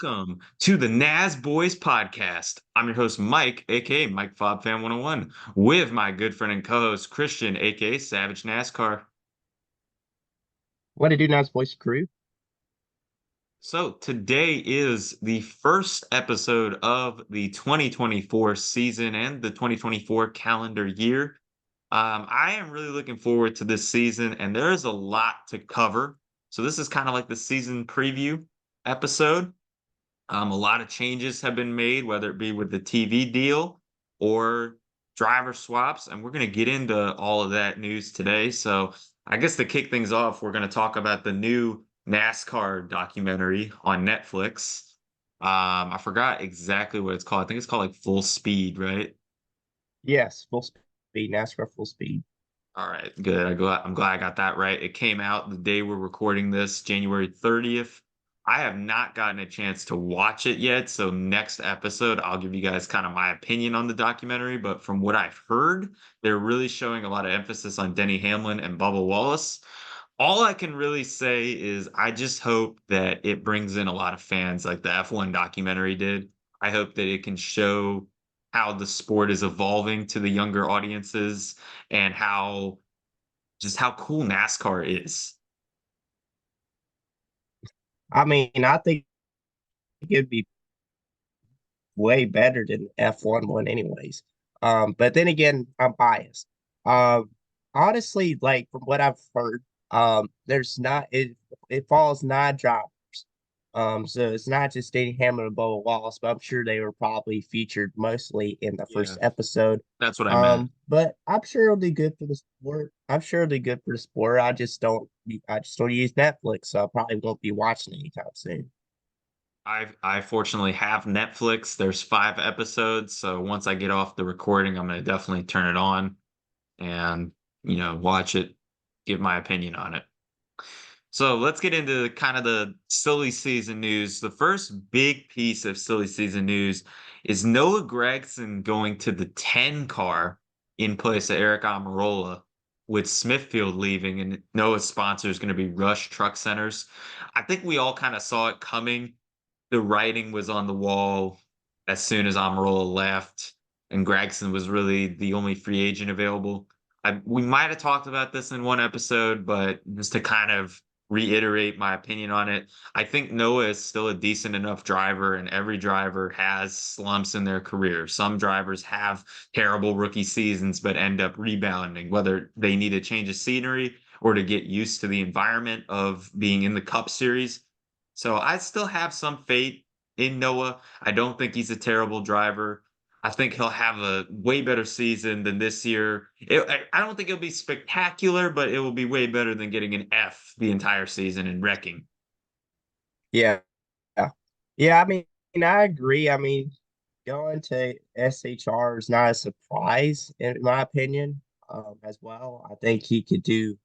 Welcome to the Nasboys podcast. I'm your host, Mike, aka Mike Fob Fan 101, with my good friend and co-host Christian, aka Savage NASCAR. What to do, Nasboys crew? So today is the first episode of the 2024 season and the 2024 calendar year. I am really looking forward to this season, and there is a lot to cover. So this is kind of like the season preview episode. A lot of changes have been made, whether it be with the TV deal or driver swaps, and we're going to get into all of that news today. So, I guess to kick things off, we're going to talk about the new NASCAR documentary on Netflix. I forgot exactly what it's called. I think it's called like Full Speed, right? Yes, full speed, NASCAR full speed. All right, good. I'm glad I got that right. It came out the day we're recording this, January 30th. I have not gotten a chance to watch it yet, so next episode I'll give you guys kind of my opinion on the documentary, but from what I've heard, they're really showing a lot of emphasis on Denny Hamlin and Bubba Wallace. All I can really say is I just hope that it brings in a lot of fans like the F1 documentary did. I hope that it can show how the sport is evolving to the younger audiences and how cool NASCAR is. I think it'd be way better than F1 one anyways. But then again, I'm biased. Um, Honestly, like from what I've heard, there's not it falls nine drivers. So it's not just Danny Hamlin and Bubba Wallace, but I'm sure they were probably featured mostly in the Yeah, first episode. that's what I meant. But I'm sure it'll be good for the sport. I'm sure it'll be good for the sport. I just don't use Netflix, so I probably won't be watching anytime soon. I fortunately have Netflix. There's 5 episodes, so once I get off the recording, I'm gonna definitely turn it on and watch it, give my opinion on it. So let's get into kind of the silly season news. The first big piece of silly season news is Noah Gragson going to the 10 car in place of Eric Almirola, with Smithfield leaving, and Noah's sponsor is going to be Rush Truck Centers. I think we all kind of saw it coming. The writing was on the wall as soon as Almirola left, and Gragson was really the only free agent available. We might have talked about this in one episode, but just to kind of reiterate my opinion on it, I think Noah is still a decent enough driver, and every driver has slumps in their career. Some drivers have terrible rookie seasons, but end up rebounding, whether they need a change of scenery or to get used to the environment of being in the Cup Series. So I still have some faith in Noah. I don't think he's a terrible driver. I think he'll have a way better season than this year. I don't think it'll be spectacular, but it will be way better than getting an F the entire season and wrecking. Yeah, yeah, yeah. I agree. Going to SHR is not a surprise in my opinion. As well, I think he could do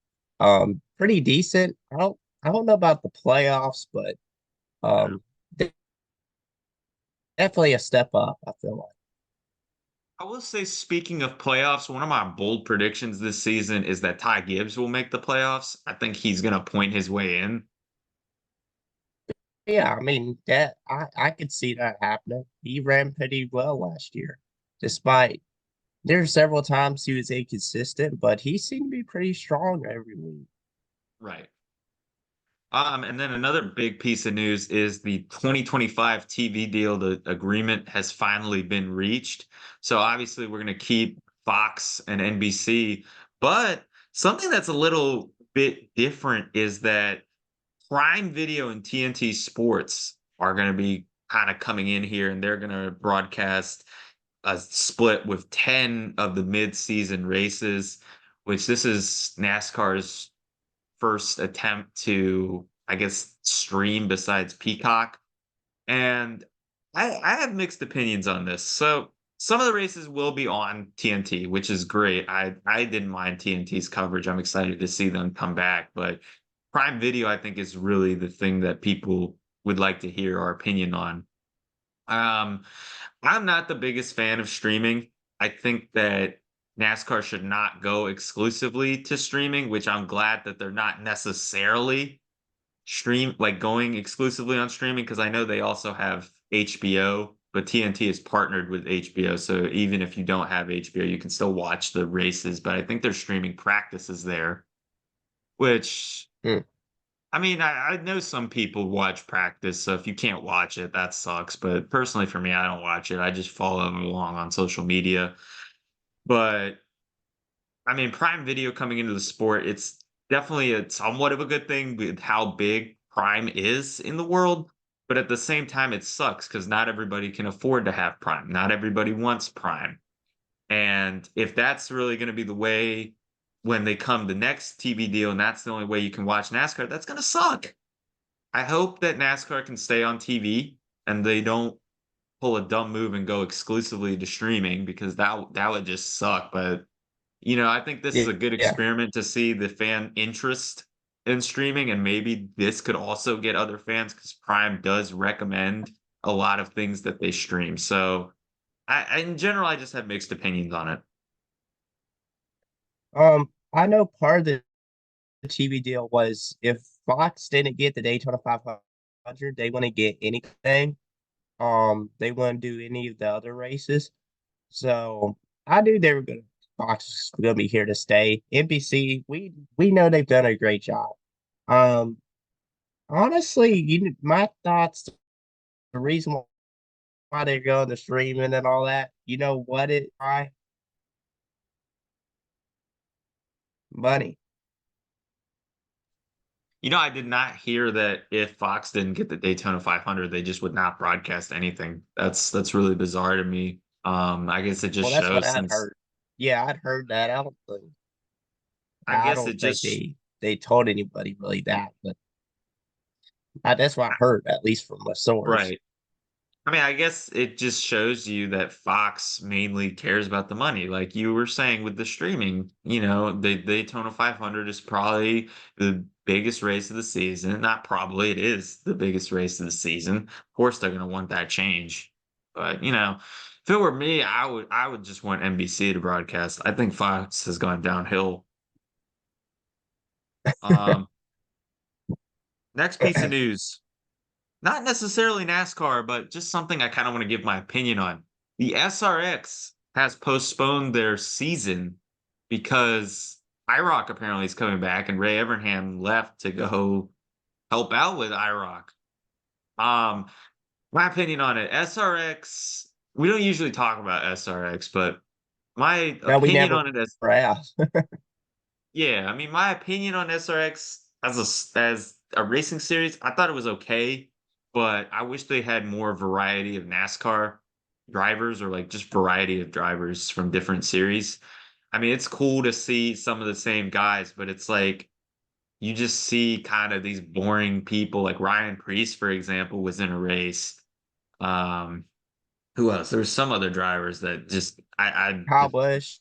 pretty decent. I don't know about the playoffs, but Yeah. um de- definitely a step up. I feel like. I will say, speaking of playoffs, one of my bold predictions this season is that Ty Gibbs will make the playoffs. I think he's going to point his way in. Yeah, that I could see that happening. He ran pretty well last year, despite there's several times he was inconsistent, but he seemed to be pretty strong every week. Right. And then another big piece of news is the 2025 TV deal. The agreement has finally been reached. So obviously we're going to keep Fox and NBC, but something that's a little bit different is that Prime Video and TNT Sports are going to be kind of coming in here, and they're going to broadcast a split with 10 of the mid-season races, which this is NASCAR's first attempt to, I guess, stream besides Peacock. And I have mixed opinions on this. So some of the races will be on TNT, which is great. I didn't mind TNT's coverage. I'm excited to see them come back. But Prime Video, I think, is really the thing that people would like to hear our opinion on. Um, I'm not the biggest fan of streaming. I think that NASCAR should not go exclusively to streaming, which I'm glad that they're not necessarily stream like going exclusively on streaming because I know they also have HBO, but TNT is partnered with HBO. So even if you don't have HBO, you can still watch the races. But I think they're streaming practices there, which Hmm. I mean, I know some people watch practice, so if you can't watch it, that sucks. But personally, for me, I don't watch it. I just follow along on social media. But I mean, Prime Video coming into the sport, it's definitely a somewhat of a good thing with how big Prime is in the world. But at the same time, it sucks because not everybody can afford to have Prime. Not everybody wants Prime. And if that's really going to be the way when they come the next TV deal, and that's the only way you can watch NASCAR, that's going to suck. I hope that NASCAR can stay on TV and they don't pull a dumb move and go exclusively to streaming because that would just suck. But I think this is Yeah, a good yeah. experiment to see the fan interest in streaming, and maybe this could also get other fans because Prime does recommend a lot of things that they stream. So, in general, I just have mixed opinions on it. I know part of the TV deal was if Fox didn't get the Daytona 500, they wouldn't get anything. They wouldn't do any of the other races. So I knew they were gonna Fox was gonna be here to stay. NBC, we know they've done a great job. Um, honestly, my thoughts, the reason why they're going to streaming and all that, you know what it why? Money. I did not hear that if Fox didn't get the Daytona 500, they just would not broadcast anything. That's really bizarre to me. I guess it just Well, that's what shows I'd since heard. Yeah, I'd heard that. I I guess don't it think just they told anybody really that, but that's what I heard, at least from a source. right. I mean, I guess it just shows you that Fox mainly cares about the money. Like you were saying with the streaming, the Daytona 500 is probably the biggest race of the season. Not probably, it is the biggest race of the season. Of course, they're going to want that change. But, if it were me, I would just want NBC to broadcast. I think Fox has gone downhill. Um, Next piece of news. Not necessarily NASCAR, but just something I kind of want to give my opinion on. The SRX has postponed their season because IROC apparently is coming back and Ray Evernham left to go help out with IROC. Um, my opinion on it, SRX, we don't usually talk about SRX, but my No, we opinion never on it as asked. yeah, I mean, my opinion on SRX as a racing series, I thought it was okay, but I wish they had more variety of NASCAR drivers or like just variety of drivers from different series. I mean, it's cool to see some of the same guys, but it's like you just see kind of these boring people like Ryan Preece, for example, was in a race. Um, who else? There's some other drivers that just I Kyle Busch,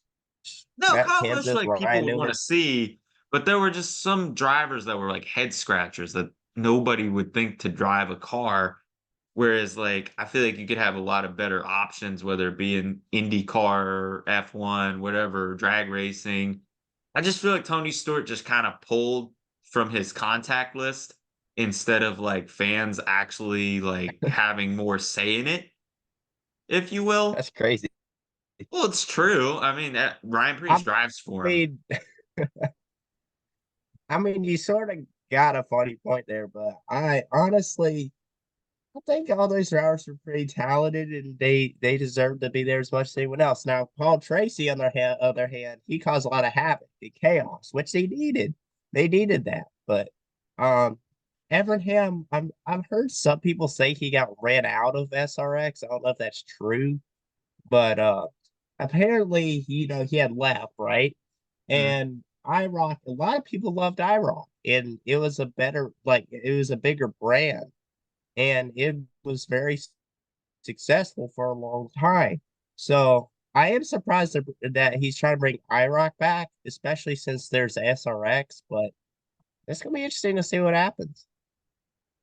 no, Matt Kyle Busch, Kenseth, like, people Ryan would wanna Newman. see, but there were just some drivers that were, like, head scratchers that nobody would think to drive a car, whereas, like, I feel like you could have a lot of better options, whether it be in IndyCar, F1, whatever, drag racing. I just feel like Tony Stewart just kinda pulled from his contact list instead of, like, fans actually, like, having more say in it, if you will. That's crazy. Well, it's true. I mean, Ryan Preece I drives for him. mean, you sort of got a funny point there, but I think all those drivers are pretty talented and they deserve to be there as much as anyone else. Now, Paul Tracy, on their other hand, he caused a lot of havoc and chaos, which they needed. They needed that. But um Evernham, I've heard some people say he got ran out of SRX. I don't know if that's true, but apparently, he had left, right? Mhm. And IROC, a lot of people loved IROC, and it was it was a bigger brand, and it was very successful for a long time. So I am surprised that he's trying to bring IROC back, especially since there's SRX, but it's gonna be interesting to see what happens.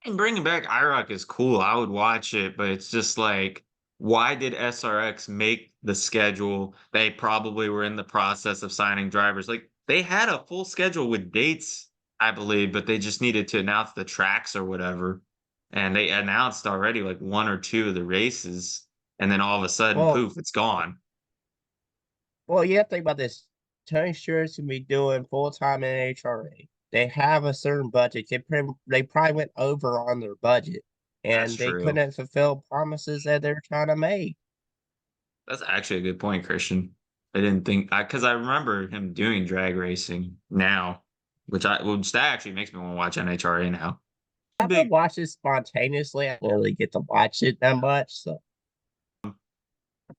And bringing back IROC is cool. I would watch it, but it's just like, why did SRX make the schedule? They probably were in the process of signing drivers. Like they had a full schedule with dates I believe, but they just needed to announce the tracks or whatever. And they announced already like one or two of the races, and then all of a sudden, Well, poof, it's gone. you have to think about this. Tony Stewart's gonna be doing full time in NHRA. They have a certain budget. They probably went over on their budget, That's and they true. couldn't fulfill promises that they're trying to make. That's actually a good point, Christian. I didn't think because I remember him doing drag racing now, which that actually makes me want to watch NHRA now. I would Big watch it spontaneously. I don't really get to watch it that much, so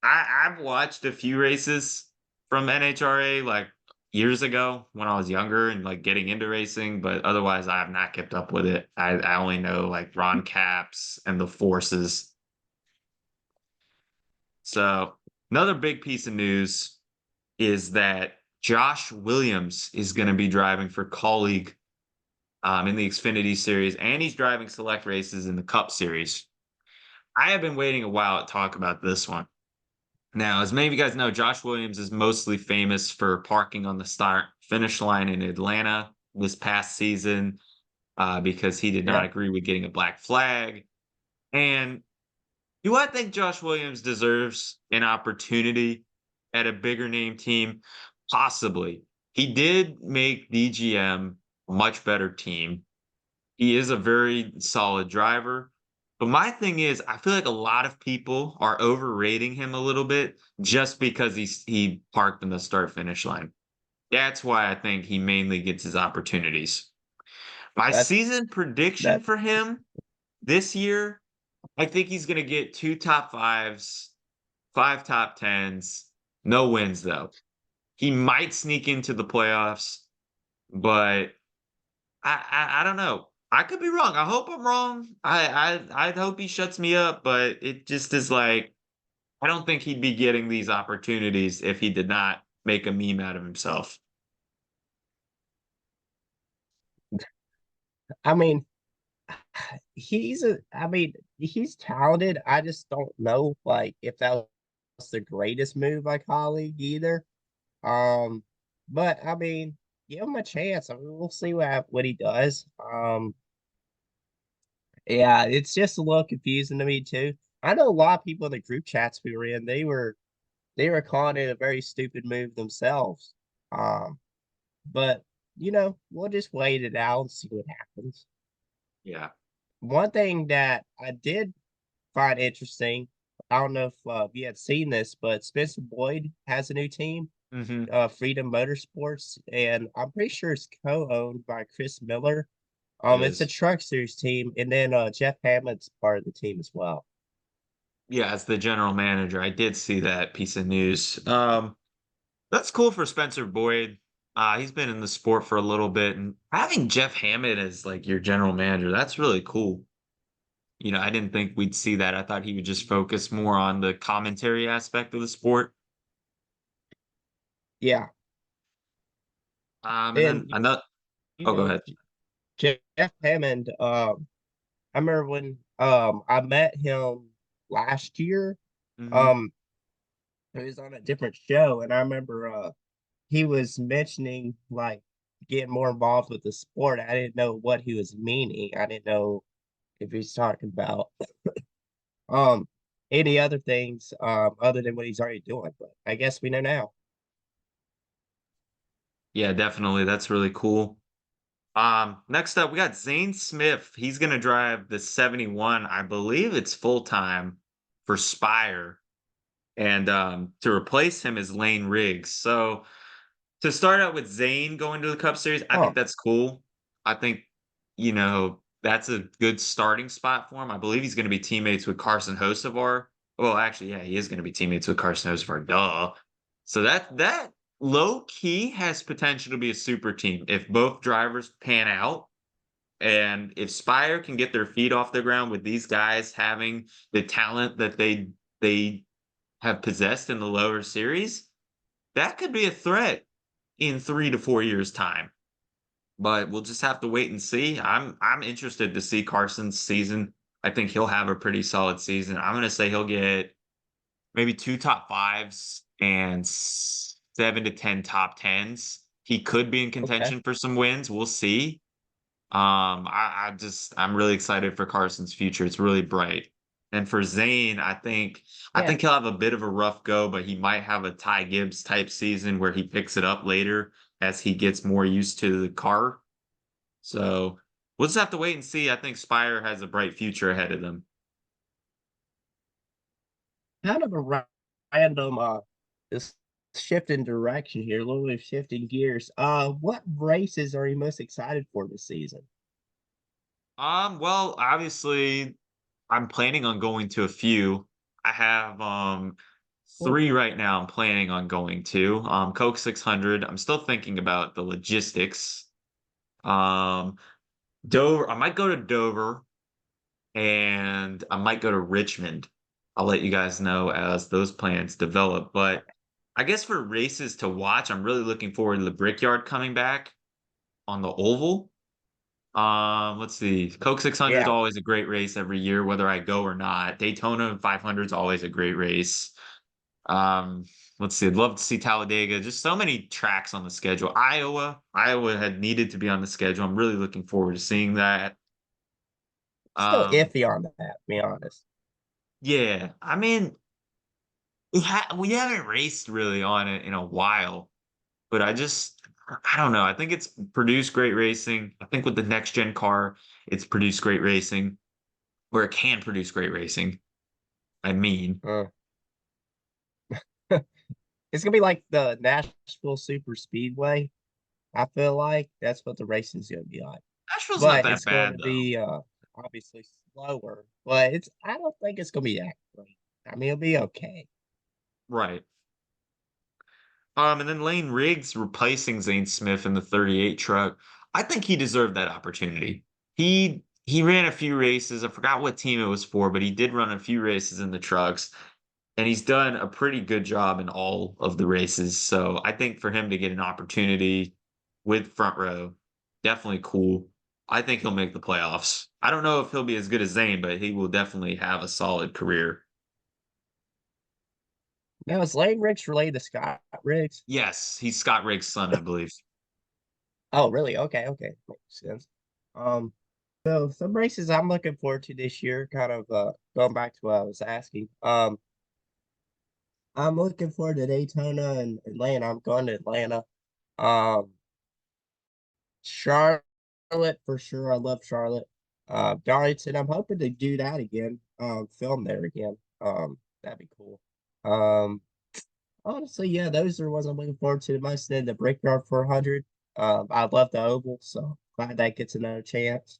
I've watched a few races from NHRA like years ago when I was younger and like getting into racing, but otherwise I have not kept up with it. I only know like Ron Caps and the forces. So another big piece of news is that Josh Williams is going to be driving for Colleague in the Xfinity Series, and he's driving select races in the Cup Series. I have been waiting a while to talk about this one. Now, as many of you guys know, Josh Williams is mostly famous for parking on the start finish line in Atlanta this past season because he did not yeah. agree with getting a black flag. And do I think Josh Williams deserves an opportunity at a bigger name team? Possibly. He did make DGM a much better team. He is a very solid driver. But my thing is, I feel like a lot of people are overrating him a little bit just because he parked in the start finish line. That's why I think he mainly gets his opportunities. My That's season prediction that. for him this year, I think he's going to get 2 top 5s, 5 top 10s, no wins though. He might sneak into the playoffs, but I don't know. I could be wrong. I hope I'm wrong. I hope he shuts me up, but it just is like I don't think he'd be getting these opportunities if he did not make a meme out of himself. I mean, he's talented. I just don't know like if that was the greatest move by colleague either. Um, but I mean, give him a chance. I mean, we'll see what he does. Yeah, it's just a little confusing to me too. I know a lot of people in the group chats we were in, they were calling it a very stupid move themselves. Um, but we'll just wait it out and see what happens. Yeah. One thing that I did find interesting, I don't know if you had seen this, but Spencer Boyd has a new team, Hmm. Freedom Motorsports, and I'm pretty sure it's co-owned by Chris Miller. It It's a is. truck series team, and then Jeff Hammond's part of the team as well. Yeah, as the general manager, I did see that piece of news. That's cool for Spencer Boyd. He's been in the sport for a little bit, and having Jeff Hammond as like your general manager, that's really cool. I didn't think we'd see that. I thought he would just focus more on the commentary aspect of the sport. Yeah, And then and another. you Oh, go know ahead. Jeff Hammond. I remember when I met him last year. Hmm. Um, he was on a different show, and I remember he was mentioning like getting more involved with the sport. I didn't know what he was meaning. I didn't know if he's talking about um any other things other than what he's already doing. But I guess we know now. Yeah, definitely. That's really cool. Next up, we got Zane Smith. He's gonna drive the 71. I believe it's full time for Spire. And to replace him is Lane Riggs. So to start out with Zane going to the Cup Series, I think Huh. that's cool. I think, that's a good starting spot for him. I believe he's going to be teammates with Carson Hocevar. Well, actually, yeah, he is going to be teammates with Carson Hocevar. Duh. So that low key has potential to be a super team if both drivers pan out. And if Spire can get their feet off the ground with these guys having the talent that they have possessed in the lower series, that could be a threat in 3 to 4 years' time. But we'll just have to wait and see. I'm interested to see Carson's season. I think he'll have a pretty solid season. I'm gonna say he'll get maybe 2 top 5s and 7 to 10 top 10s. He could be in Okay. contention for some wins. We'll see. I'm really excited for Carson's future. It's really bright. And for Zane, I Yeah, think he'll have a bit of a rough go, but he might have a Ty Gibbs type season where he picks it up later as he gets more used to the car. So we'll just have to wait and see. I think Spire has a bright future ahead of them. kind of a random this shifting direction here, a little bit of shifting gears. What races are you most excited for this season? Well, obviously, I'm planning on going to a few. I have Cool. three right now I'm planning on going to. Coke 600. I'm still thinking about the logistics. Um, Dover, I might go to Dover and I might go to Richmond. I'll let you guys know as those plans develop. But I guess for races to watch, I'm really looking forward to the Brickyard coming back on the oval. Let's see. Coke 600 is Yeah, always a great race every year, whether I go or not. Daytona 500 is always a great race. Um, let's see. I'd love to see Talladega. Just so many tracks on the schedule. Iowa had needed to be on the schedule. I'm really looking forward to seeing that. still Um, iffy on that, to be honest. yeah, I mean, we haven't raced really on it in a while, but I don't know. I think it's produced great racing. I think with the next gen car, it's produced great racing, or it can produce great racing. I mean, Uh, it's gonna be like the Nashville Super Speedway. I feel like that's what the racing's gonna be like, Nashville's not but that it's going bad to though. be obviously slower. But it's I don't think it's gonna be that great. I mean, it'll be okay. Right. And then Lane Riggs replacing Zane Smith in the 38 truck. I think he deserved that opportunity. He ran a few races. I forgot what team it was for, but he did run a few races in the trucks, and he's done a pretty good job in all of the races. So I think for him to get an opportunity with front row, definitely cool. I think he'll make the playoffs. I don't know if he'll be as good as Zane, but he will definitely have a solid career. Now is Lane Riggs related to Scott Riggs? Yes, he's Scott Riggs' son, I believe. Oh, really? Okay, okay, makes sense. Um, so some races I'm looking forward to this year, kind of going back to what I was asking. I'm looking forward to Daytona and Atlanta. I'm going to Atlanta. Um, Charlotte for sure. I love Charlotte. Darlington, I'm hoping to do that again. Film there again. That'd be cool. Um, Honestly, yeah, those are ones I'm looking forward to the most. Then the Brickyard 400. I love the oval, so glad that gets another chance.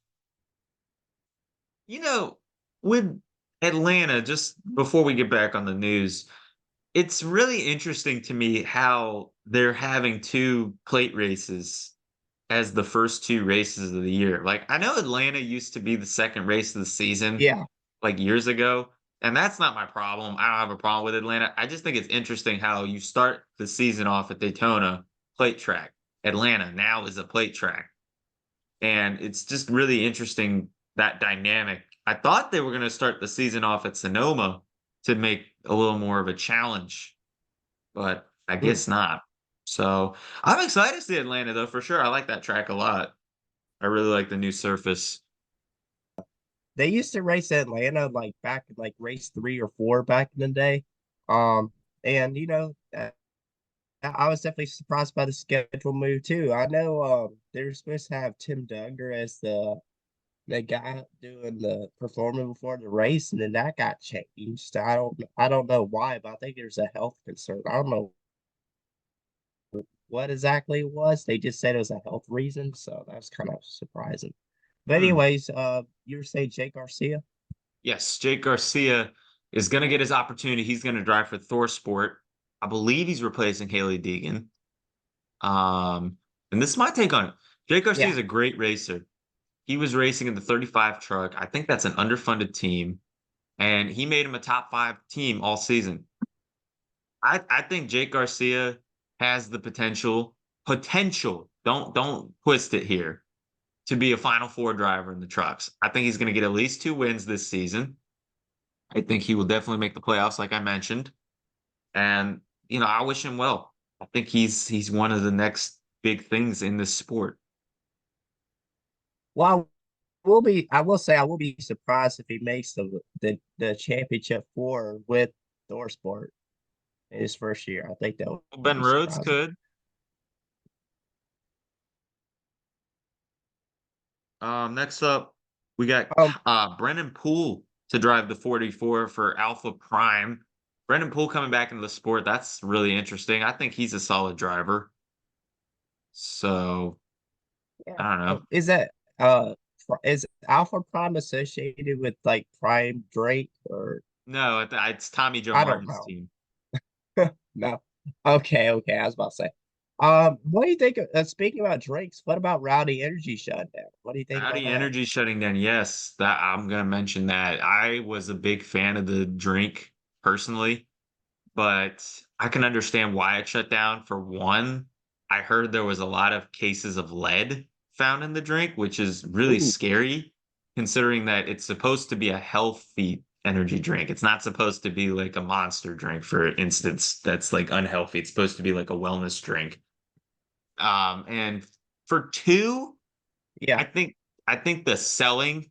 You know, with Atlanta, just before we get back on the news, it's really interesting to me how they're having two plate races as the first two races of the year. Like, I know Atlanta used to be the second race of the season, Yeah, like years ago, and that's not my problem. I don't have a problem with Atlanta. I just think it's interesting how you start the season off at Daytona, plate track. Atlanta now is a plate track. And it's just really interesting that dynamic. I thought they were going to start the season off at Sonoma to make a little more of a challenge, but I hmm. guess not. So I'm excited to see Atlanta though, for sure. I like that track a lot. I really like the new surface. They used to race Atlanta like back in like race 3 or 4 back in the day. Um, and I was definitely surprised by the schedule move too. I know they were supposed to have Tim Duggar as the guy doing the performing before the race, and then that got changed. I don't know why, but I think there's a health concern. I don't know what exactly it was. They just said it was a health reason, so that's kind of surprising. But Hmm. anyways, you were saying Jake Garcia? Yes, Jake Garcia is going to get his opportunity. He's going to drive for Thor Sport. I believe he's replacing Haley Deegan. Um, and this is my take on it. Jake Garcia is Yeah, a great racer. He was racing in the 35 truck. I think that's an underfunded team, and he made him a top five team all season. I think Jake Garcia has the potential. Don't twist it here to be a Final Four driver in the trucks. I think he's going to get at least 2 wins this season. I think he will definitely make the playoffs, like I mentioned. And I wish him well. I think he's one of the next big things in this sport. Well, I will say I will be surprised if he makes the championship four with Thorsport in his first year. I think that would Ben be Rhodes surprising. could. Next up, we got Um, Brennan Poole to drive the 44 for Alpha Prime. Brennan Poole coming back into the sport. That's really interesting. I think he's a solid driver. So yeah. I don't know. Is that is Alpha Prime associated with like Prime Drake or No, it's Tommy Joe I don't Martin's know. team. No. Okay. I was about to say. What do you think speaking about Drake's, what about Rowdy Energy shutdown? What do you think about Rowdy that? Energy shutting down. Yes, that I'm gonna mention that. I was a big fan of the drink personally, but I can understand why it shut down. For one, I heard there was a lot of cases of lead found in the drink, which is really Ooh, scary considering that it's supposed to be a healthy energy drink. It's not supposed to be like a monster drink, for instance, that's like unhealthy. It's supposed to be like a wellness drink. And for two, I yeah. think I think the selling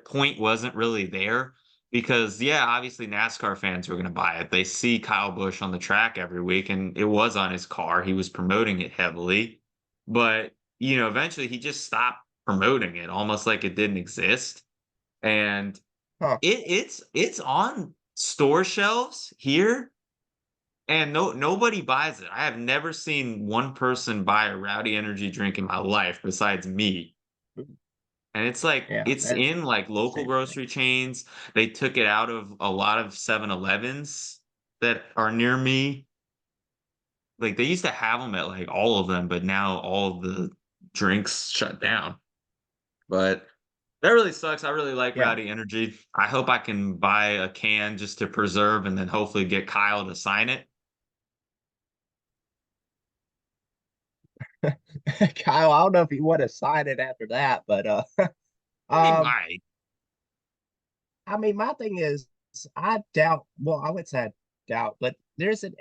point wasn't really there because yeah, obviously NASCAR fans were going to buy it. They see Kyle Busch on the track every week and it was on his car. He was promoting it heavily. But, eventually he just stopped promoting it almost like it didn't exist. And Huh. it's on store shelves here and nobody buys it. I have never seen one person buy a Rowdy Energy drink in my life besides me. And it's like Yeah, it's that's in like local interesting. grocery chains. They took it out of a lot of 7-Elevens that are near me. Like they used to have them at like all of them, but now all of the drinks shut down. But that really sucks. I really like Yeah. Rowdy Energy. I hope I can buy a can just to preserve and then hopefully get Kyle to sign it. Kyle, I don't know if you want to sign it after that, but He um might. I mean my thing is I doubt well, I would say I doubt, but there's an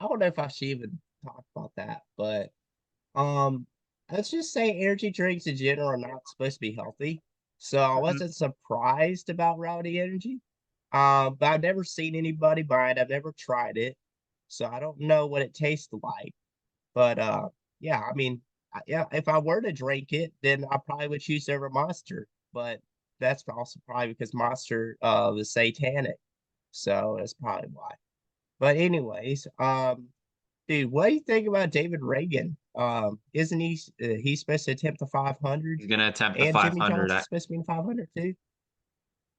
I don't know if I should even talk about that, but um let's just say energy drinks in general are not supposed to be healthy. So I Mhm. wasn't surprised about Rowdy Energy. But I've never seen anybody buy it. I've never tried it. So I don't know what it tastes like. But yeah, I mean, yeah, if I were to drink it, then I probably would choose over Monster. But that's also probably because Monster was satanic. So that's probably why. But anyways, dude, what do you think about David Reagan? Isn't he's supposed to attempt the 500, He's gonna attempt the and Jimmy 500. Johnson's supposed to be in the 500 too?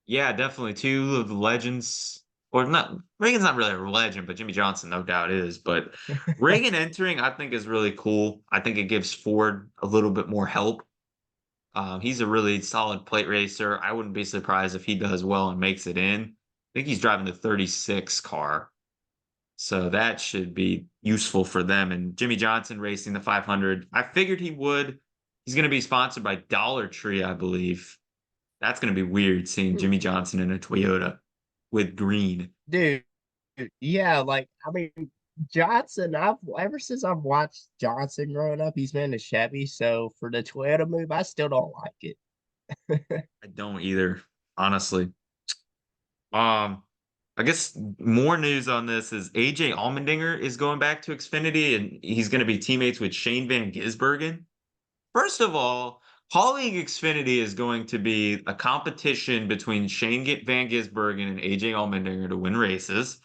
Yeah, definitely. Two of the legends, or not, Reagan's not really a legend, but Jimmy Johnson no doubt is. But Reagan entering, I think, is really cool. I think it gives Ford a little bit more help. He's a really solid plate racer. I wouldn't be surprised if he does well and makes it in. I think he's driving the 36 car. So that should be useful for them. And Jimmy Johnson racing the 500. I figured he would. He's going to be sponsored by Dollar Tree, I believe. That's going to be weird seeing Jimmy Johnson in a Toyota with green. Dude, yeah, like I mean Johnson, I've ever since I've watched Johnson growing up, he's been a Chevy. So for the Toyota move, I still don't like it. I don't either, honestly. Um, I guess more news on this is AJ Allmendinger is going back to Xfinity and he's going to be teammates with Shane Van Gisbergen. First of all, calling Xfinity is going to be a competition between Van Gisbergen and AJ Allmendinger to win races.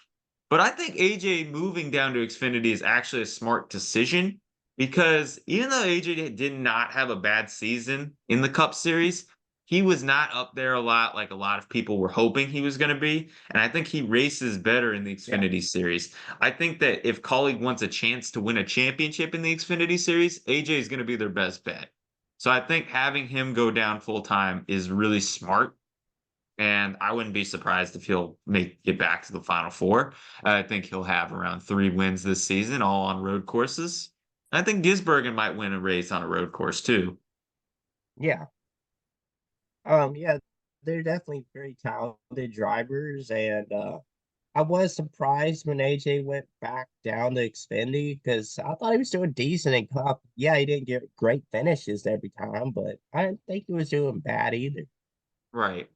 But I think AJ moving down to Xfinity is actually a smart decision because even though AJ did not have a bad season in the Cup Series, he was not up there a lot like a lot of people were hoping he was going to be. And I think he races better in the Yeah, Xfinity Series. I think that if Colleague wants a chance to win a championship in the Xfinity Series, AJ is going to be their best bet. So I think having him go down full time is really smart. And I wouldn't be surprised if he'll make it back to the final four. I think he'll have around 3 wins this season, all on road courses. I think Gisbergen might win a race on a road course too. yeah. Yeah, they're definitely very talented drivers, and I was surprised when AJ went back down to Xfinity because I thought he was doing decent in Cup. Yeah, he didn't get great finishes every time, but I didn't think he was doing bad either. Right.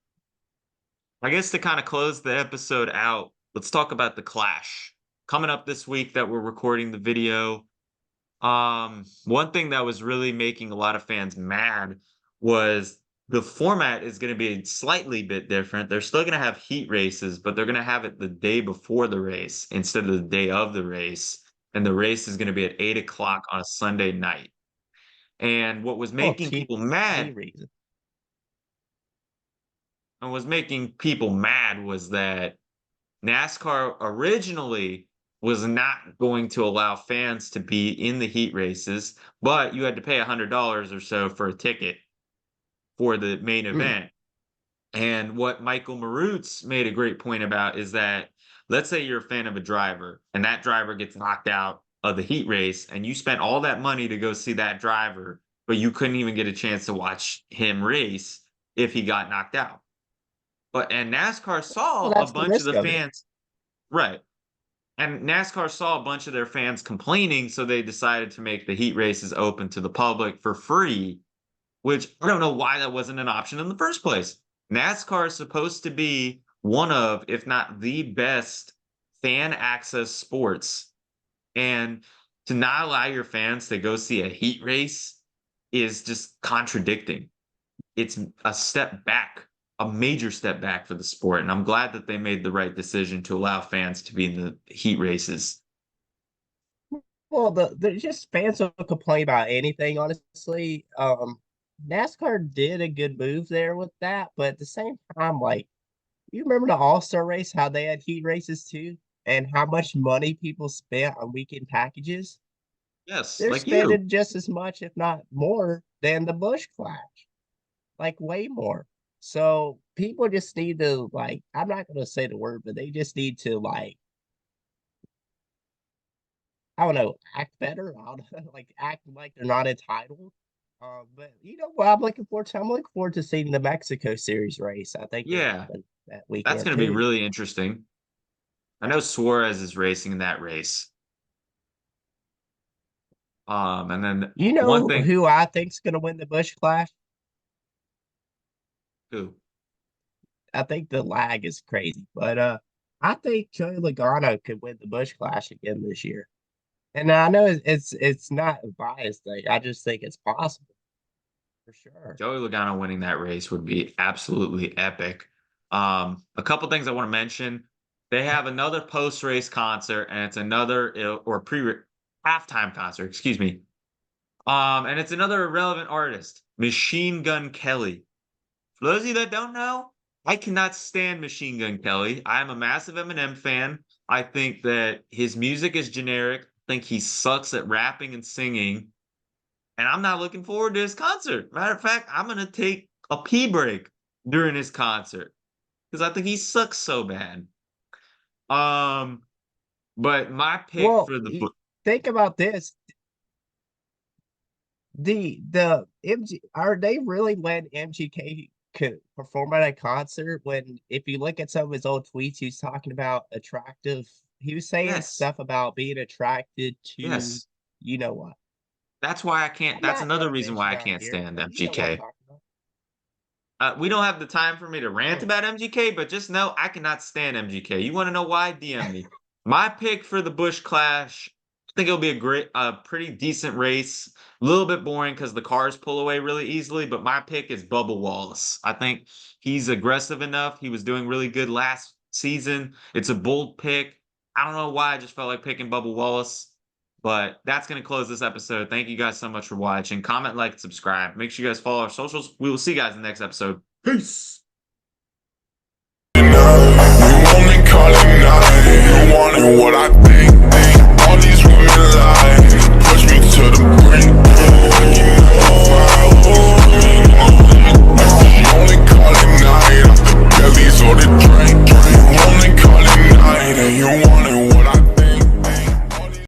I guess to kind of close the episode out, let's talk about the Clash. Coming up this week that we're recording the video. One thing that was really making a lot of fans mad was the format is going to be slightly bit different. They're still going to have heat races, but they're going to have it the day before the race instead of the day of the race. And the race is going to be at 8 o'clock on a Sunday night. And what was Oh, making people mad TV reason. and was making people mad was that NASCAR originally was not going to allow fans to be in the heat races, but you had to pay $100 or so for a ticket for the main Mm. event. And what Michael Marutz made a great point about is that let's say you're a fan of a driver and that driver gets knocked out of the heat race and you spent all that money to go see that driver, but you couldn't even get a chance to watch him race if he got knocked out. And NASCAR Well, saw a that's the bunch of risk the of it. fans, right. And NASCAR saw a bunch of their fans complaining, so they decided to make the heat races open to the public for free, which I don't know why that wasn't an option in the first place. NASCAR is supposed to be one of, if not the best fan access sports. And to not allow your fans to go see a heat race is just contradicting. It's a step back, a major step back for the sport. And I'm glad that they made the right decision to allow fans to be in the heat races. Well, the just fans will complain about anything, honestly. NASCAR did a good move there with that, but at the same time, like you remember the All-Star race, how they had heat races too, and how much money people spent on weekend packages? Yes, They're like you. spending just as much, if not more, than the Bush Clash, like way more. So people just need to like, I'm not gonna say the word, but they just need to like, I don't know, act better. I don't know, like act like they're not entitled. But you know what I'm looking forward to? I'm looking forward to seeing the Mexico Series race. I think they're Yeah, having that that's weekend going to be too. really interesting. I know Suarez is racing in that race. And then You one know thing, who I think's gonna win the Bush Clash? who I think the lag is crazy, but I think Joey Logano could win the Bush Clash again this year. And I know it's not a biased thing. I just think it's possible for sure. Joey Logano winning that race would be absolutely epic. A couple things I want to mention. They have another post-race concert, and it's another or pre halftime concert, excuse me. And it's another irrelevant artist, Machine Gun Kelly. For those of you that don't know, I cannot stand Machine Gun Kelly. I am a massive Eminem fan. I think that his music is generic. I think he sucks at rapping and singing. And I'm not looking forward to his concert. Matter of fact, I'm going to take a pee break during his concert because I think he sucks so bad. Um, but my pick Well, for the book, think about this. The MG are they really letting MGK could perform at a concert when if you look at some of his old tweets, he was talking about attractive. He was saying yes, stuff about being attracted to yes. you know what. That's why I can't. I'm That's not another gonna reason mention why I out can't here, stand but you know what I'm MGK. talking about. We don't have the time for me to rant Mm. about MGK, but just know I cannot stand MGK. You want to know why? DM me. My pick for the Bush Clash, I think it'll be a pretty decent race. A little bit boring because the cars pull away really easily, but my pick is Bubba Wallace. I think he's aggressive enough. He was doing really good last season. It's a bold pick. I don't know why I just felt like picking Bubba Wallace. But that's going to close this episode. Thank you guys so much for watching. Comment, like, subscribe. Make sure you guys follow our socials. We will see you guys in the next episode. Peace. You want me calling night, you wanted what I think. All these women lie, push me to the brink.